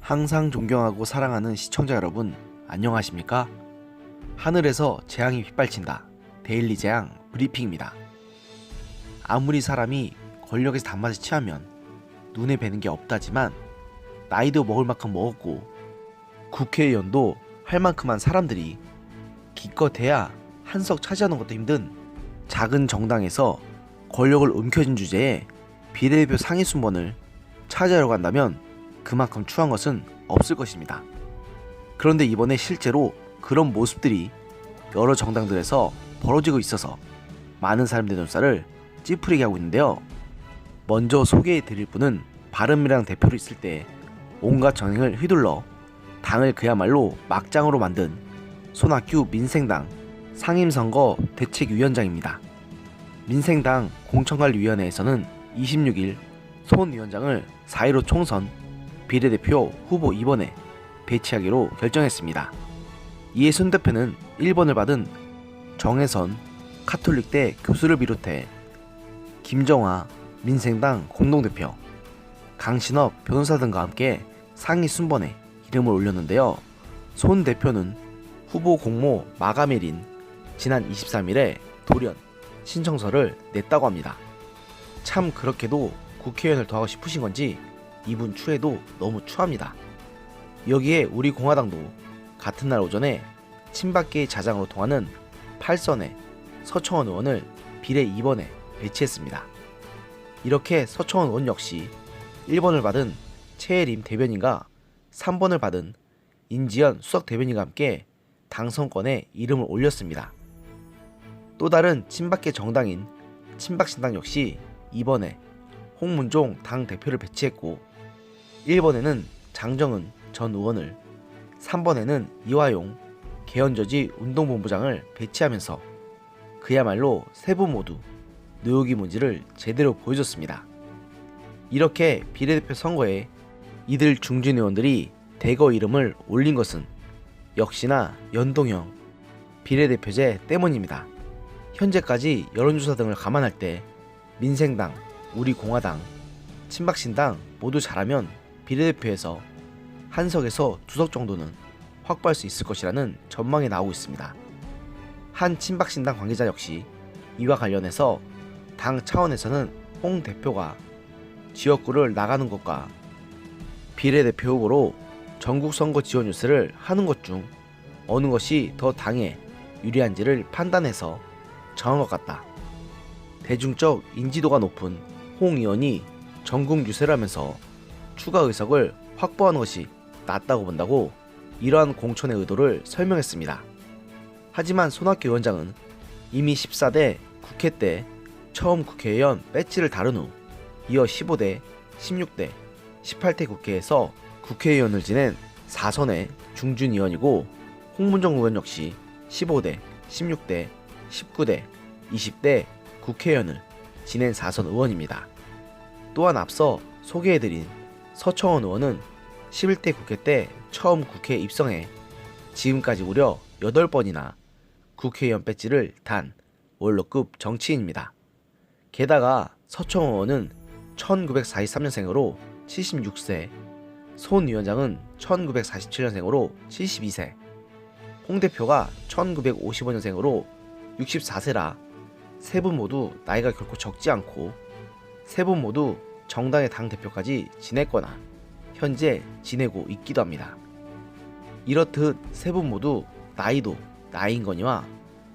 항상 존경하고 사랑하는 시청자 여러분, 안녕하십니까? 하늘에서 재앙이 빗발친다. 데일리 재앙 브리핑입니다. 아무리 사람이 권력에서 단맛을 취하면 눈에 뵈는 게 없다지만 나이도 먹을 만큼 먹었고 국회의원도 할 만큼한 사람들이 기껏해야 한석 차지하는 것도 힘든 작은 정당에서 권력을 움켜쥔 주제에 비례대표 상위 순번을 차지하려고 한다면 그만큼 추한 것은 없을 것입니다. 그런데 이번에 실제로 그런 모습들이 여러 정당들에서 벌어지고 있어서 많은 사람들의 눈살을 찌푸리게 하고 있는데요. 먼저 소개해 드릴 분은 바른미래당 대표로 있을 때 온갖 정행을 휘둘러 당을 그야말로 막장으로 만든 손학규 민생당 상임선거 대책위원장입니다. 민생당 공천관리위원회에서는 26일 손 위원장을 4.15 총선 비례대표 후보 2번에 배치하기로 결정했습니다. 이에 손 대표는 1번을 받은 정혜선 카톨릭대 교수를 비롯해 김정화 민생당 공동대표, 강신업 변호사 등과 함께 상위 순번에 이름을 올렸는데요. 손 대표는 후보 공모 마감일인 지난 23일에 돌연 신청서를 냈다고 합니다. 참 그렇게도 국회의원을 더 하고 싶으신 건지 이분 추해도 너무 추합니다. 여기에 우리 공화당도 같은 날 오전에 친박계의 자장으로 통하는 8선의 서청원 의원을 비례 2번에 배치했습니다. 이렇게 서청원 의원 역시 1번을 받은 최혜림 대변인과 3번을 받은 인지연 수석 대변인과 함께 당선권에 이름을 올렸습니다. 또 다른 친박계 정당인 친박신당 역시 2번에 홍문종 당 대표를 배치했고 1번에는 장정은 전 의원을, 3번에는 이화용 개헌저지 운동본부장을 배치하면서 그야말로 세 분 모두 노욕의 문지를 제대로 보여줬습니다. 이렇게 비례대표 선거에 이들 중진 의원들이 대거 이름을 올린 것은 역시나 연동형 비례대표제 때문입니다. 현재까지 여론조사 등을 감안할 때 민생당, 우리공화당, 친박신당 모두 잘하면 비례대표에서 한석에서 두석 정도는 확보할 수 있을 것이라는 전망이 나오고 있습니다. 한 친박신당 관계자 역시 이와 관련해서 당 차원에서는 홍 대표가 지역구를 나가는 것과 비례대표 후보로 전국선거 지원 유세를 하는 것 중 어느 것이 더 당에 유리한지를 판단해서 정한 것 같다. 대중적 인지도가 높은 홍 의원이 전국 유세를 하면서 추가 의석을 확보하는 것이 낫다고 본다고 이러한 공천의 의도를 설명했습니다. 하지만 손학규 위원장은 이미 14대 국회 때 처음 국회의원 배지를 다룬 후 이어 15대, 16대, 18대 국회에서 국회의원을 지낸 4선의 중준의원이고 홍문정 의원 역시 15대, 16대, 19대, 20대 국회의원을 지낸 4선 의원입니다. 또한 앞서 소개해드린 서청원 의원은 11대 국회 때 처음 국회에 입성해 지금까지 무려 8번이나 국회의원 배지를 단 원로급 정치인입니다. 게다가 서청원 의원은 1943년생으로 76세, 손 위원장은 1947년생으로 72세, 홍 대표가 1955년생으로 64세라 세 분 모두 나이가 결코 적지 않고 세 분 모두 정당의 당대표까지 지냈거나 현재 지내고 있기도 합니다. 이렇듯 세 분 모두 나이도 나이인거니와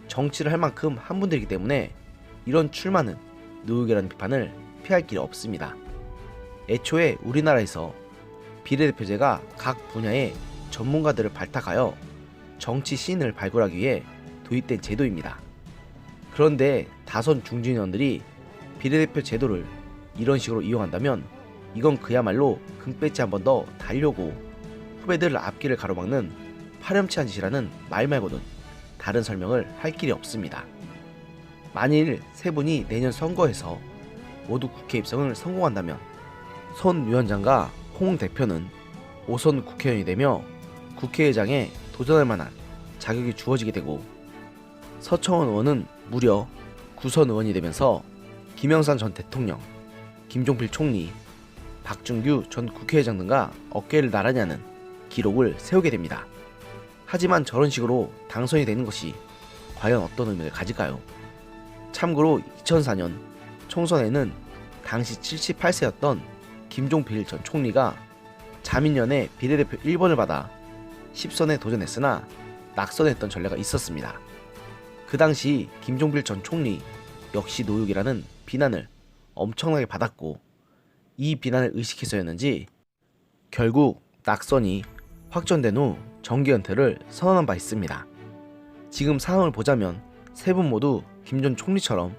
정치를 할 만큼 한 분들이기 때문에 이런 출마는 노역이라는 비판을 피할 길이 없습니다. 애초에 우리나라에서 비례대표제가 각 분야의 전문가들을 발탁하여 정치 신을 발굴하기 위해 도입된 제도입니다. 그런데 다선 중진의원들이 비례대표 제도를 이런 식으로 이용한다면 이건 그야말로 금배지 한 번 더 달려고 후배들 앞길을 가로막는 파렴치한 짓이라는 말 말고는 다른 설명을 할 길이 없습니다. 만일 세 분이 내년 선거에서 모두 국회 입성을 성공한다면 손 위원장과 홍 대표는 5선 국회의원이 되며 국회의장에 도전할 만한 자격이 주어지게 되고 서청원 의원은 무려 9선 의원이 되면서 김영삼 전 대통령, 김종필 총리, 박준규 전 국회의장 등과 어깨를 나란히 하는 기록을 세우게 됩니다. 하지만 저런 식으로 당선이 되는 것이 과연 어떤 의미를 가질까요? 참고로 2004년 총선에는 당시 78세였던 김종필 전 총리가 자민련의 비례대표 1번을 받아 10선에 도전했으나 낙선했던 전례가 있었습니다. 그 당시 김종필 전 총리 역시 노육이라는 비난을 엄청나게 받았고, 이 비난을 의식해서였는지 결국 낙선이 확정된 후 정계 은퇴를 선언한 바 있습니다. 지금 상황을 보자면 세 분 모두 김 전 총리처럼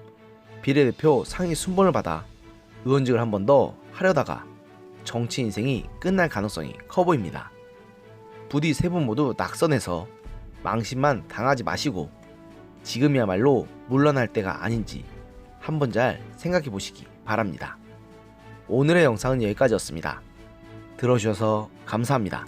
비례대표 상위 순번을 받아 의원직을 한 번 더 하려다가 정치 인생이 끝날 가능성이 커 보입니다. 부디 세 분 모두 낙선해서 망신만 당하지 마시고 지금이야말로 물러날 때가 아닌지 한번 잘 생각해 보시기 바랍니다. 오늘의 영상은 여기까지였습니다. 들어주셔서 감사합니다.